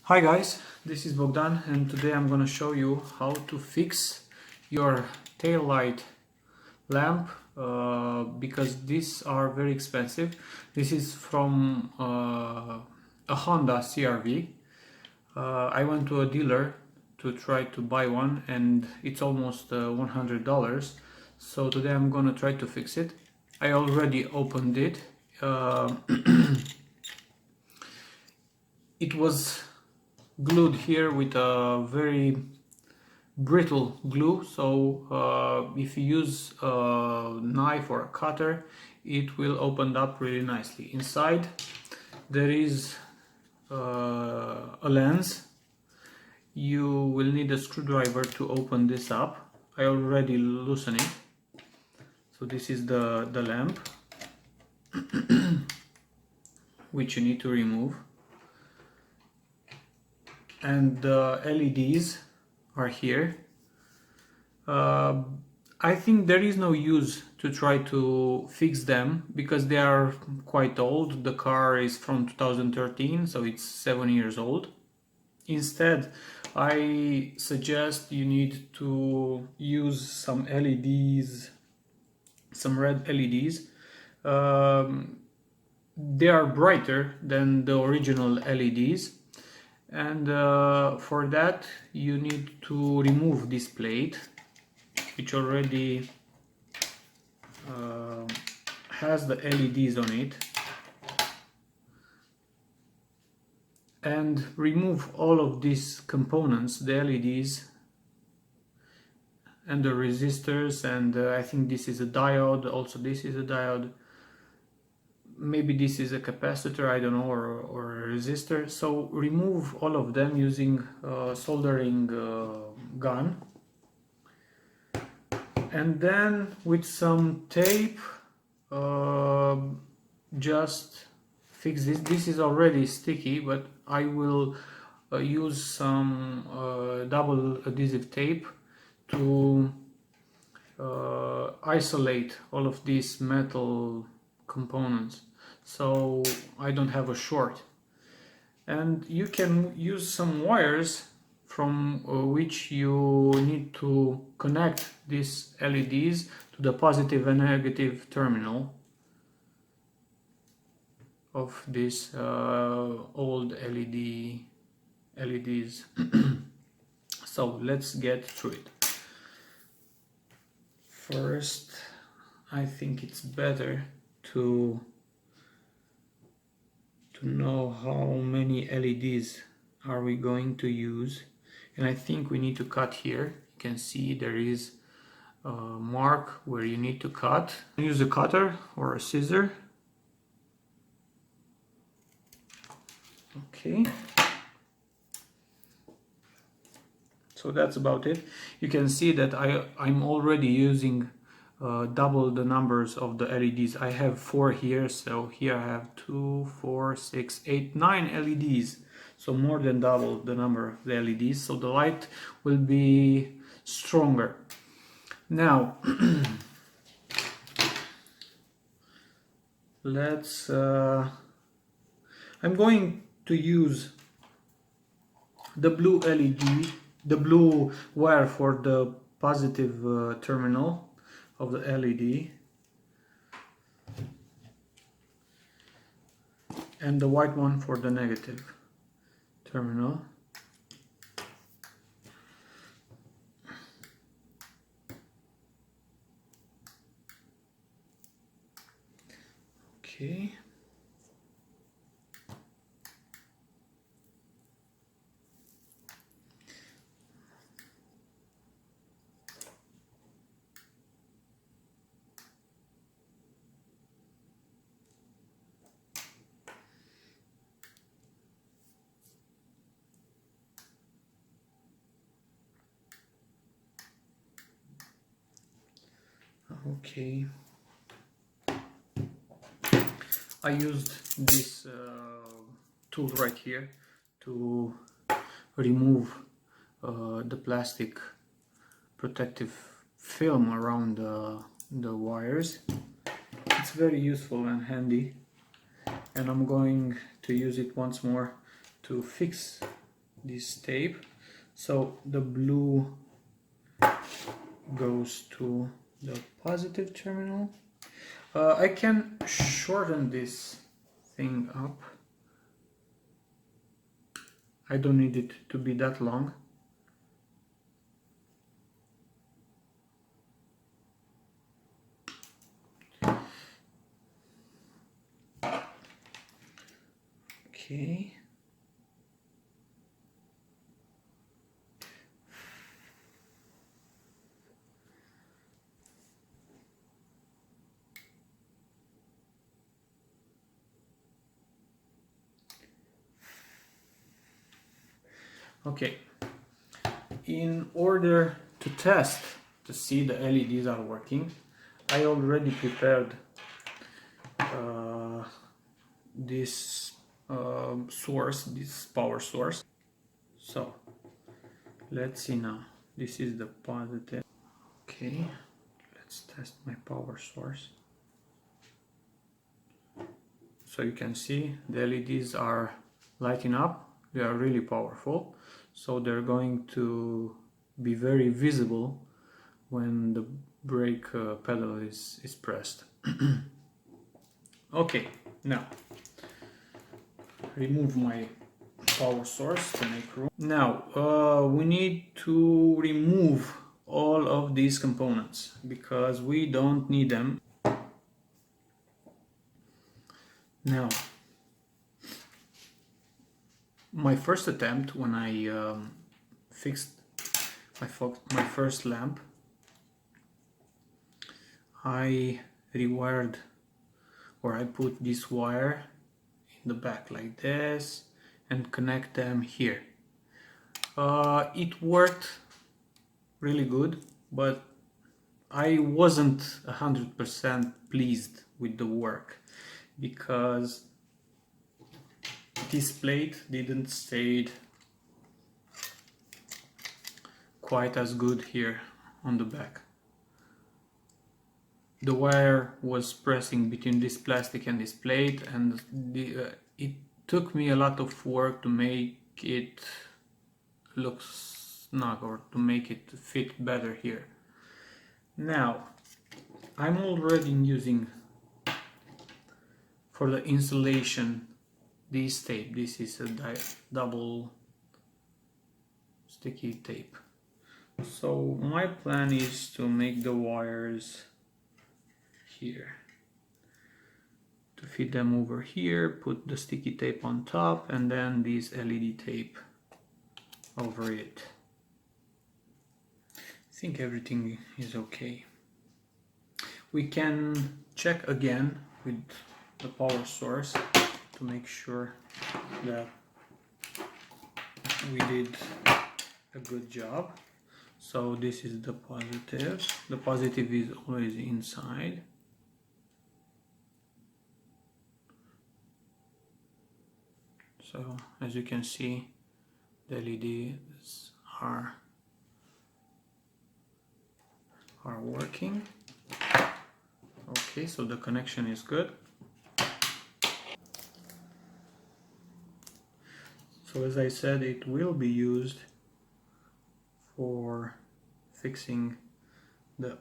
Hi guys, this is Bogdan and today I'm gonna show you how to fix your tail light lamp because these are very expensive. This is from a Honda CR-V. I went to a dealer to try to buy one and it's almost $100. So today I'm gonna try to fix it. I already opened it. It was glued here with a very brittle glue, so if you use a knife or a cutter it will open up really nicely. Inside there is a lens. You will need a screwdriver to open this up. I already loosened it. So this is the lamp which you need to remove, and the LEDs are here. I think there is no use to try to fix them because they are quite old. The car is from 2013, so it's 7 years old. Instead, I suggest you need to use some LEDs, some red LEDs. They are brighter than the original LEDs, and for that you need to remove this plate which already has the LEDs on it, and remove all of these components, the LEDs and the resistors, and I think this is a diode, also this is a diode, maybe this is a capacitor, I don't know, or a resistor. So remove all of them using a soldering gun, and then with some tape just fix this. This is already sticky, but I will use some double adhesive tape to isolate all of these metal components so I don't have a short. And you can use some wires from which you need to connect these LEDs to the positive and negative terminal of these old LEDs. So let's get through it. First, I think it's better to know how many LEDs are we going to use, and I think we need to cut here. You can see there is a mark where you need to cut. Use a cutter or a scissor. Okay, so that's about it. You can see that I'm already using double the numbers of the LEDs. I have 4 here, so here I have 2, 4, 6, 8, 9 LEDs. So more than double the number of the LEDs, so the light will be stronger. Now let's I'm going to use the blue LED, the blue wire for the positive terminal of the LED, and the white one for the negative terminal. Okay. Okay. I used this tool right here to remove the plastic protective film around the wires. It's very useful and handy, and I'm going to use it once more to fix this tape. So the blue goes to the positive terminal. I can shorten this thing up. I don't need it to be that long. Okay. Okay. In order to test to see the LEDs are working, I already prepared this source, this power source. So let's see now. This is the positive. Okay, let's test my power source. So you can see the LEDs are lighting up. They are really powerful. So they're going to be very visible when the brake pedal is pressed. Okay, now remove my power source to make room. Now we need to remove all of these components because we don't need them. Now, my first attempt when I fixed my first lamp, I rewired, or I put this wire in the back like this and connect them here. It worked really good, but I wasn't 100% pleased with the work because this plate didn't stay quite as good here on the back. The wire was pressing between this plastic and this plate, and it took me a lot of work to make it look snug or to make it fit better here. Now, I'm already using for the installation this tape. This is a double sticky tape. So my plan is to make the wires here, to fit them over here, put the sticky tape on top, and then this LED tape over it. I think everything is okay. We can check again with the power source to make sure that we did a good job. So this is the positive. The positive is always inside. So as you can see, the LEDs are working. Okay, so the connection is good. So as I said, it will be used for fixing the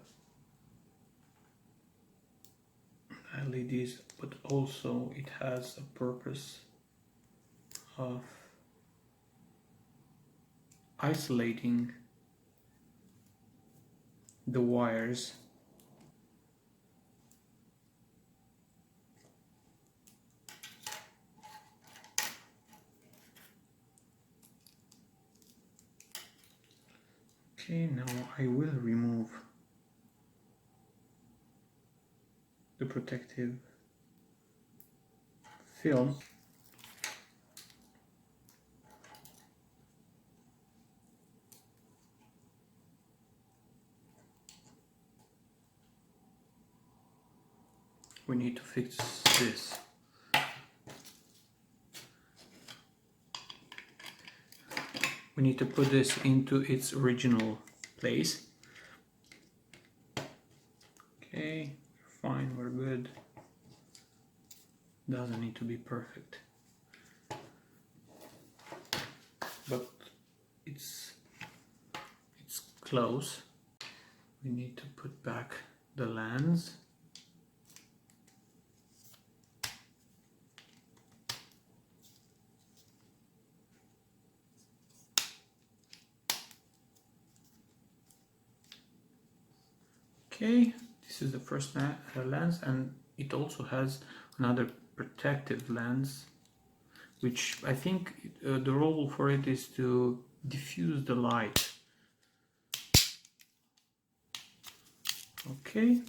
LEDs, but also it has a purpose of isolating the wires Okay, now I will remove the protective film. We need to fix this. We need to put this into its original place. Okay, we're fine, we're good. Doesn't need to be perfect. But it's close. We need to put back the lens. Okay, this is the first lens, and it also has another protective lens, which I think the role for it is to diffuse the light. Okay,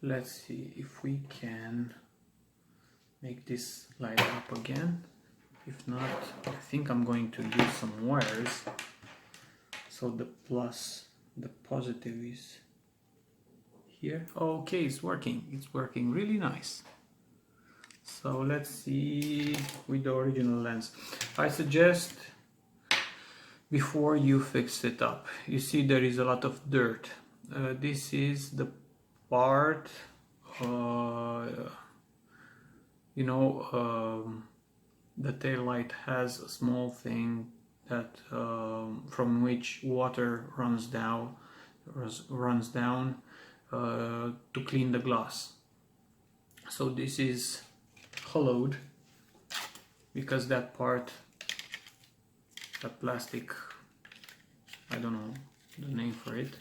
let's see if we can make this light up again. If not, I think I'm going to use some wires. So the plus, the positive is here. Okay, it's working really nice. So let's see with the original lens. I suggest before you fix it up, you see there is a lot of dirt. This is the part, you know, the tail light has a small thing that from which water runs down to clean the glass. So this is hollowed because that part, that plastic, I don't know the name for it,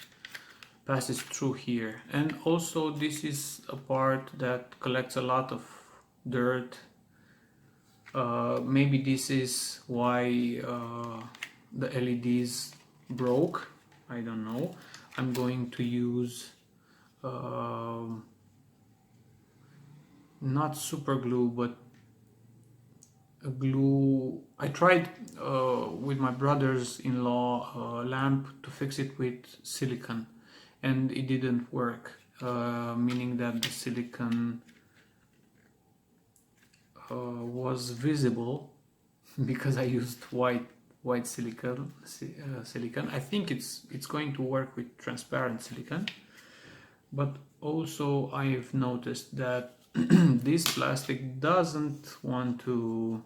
passes through here. And also this is a part that collects a lot of dirt. Maybe this is why the LEDs broke, I don't know. I'm going to use not super glue, but a glue. I tried with my brother's-in-law lamp to fix it with silicone, and it didn't work, meaning that the silicone was visible because I used white silicone. I think it's going to work with transparent silicone, but also I've noticed that this plastic doesn't want to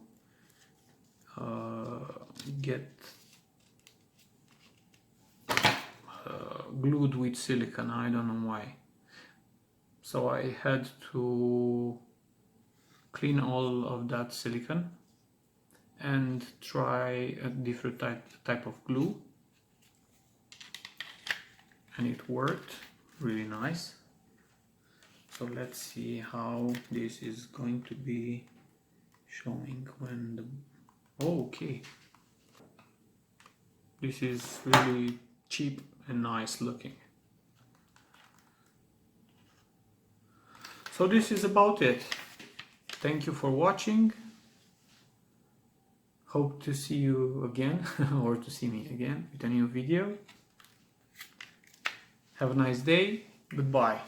get glued with silicone. I don't know why. So I had to clean all of that silicone and try a different type of glue, and it worked really nice. So let's see how this is going to be showing when the... Oh, okay, this is really cheap and nice looking. So this is about it. Thank you for watching. Hope to see you again or to see me again with a new video. Have a nice day. Goodbye.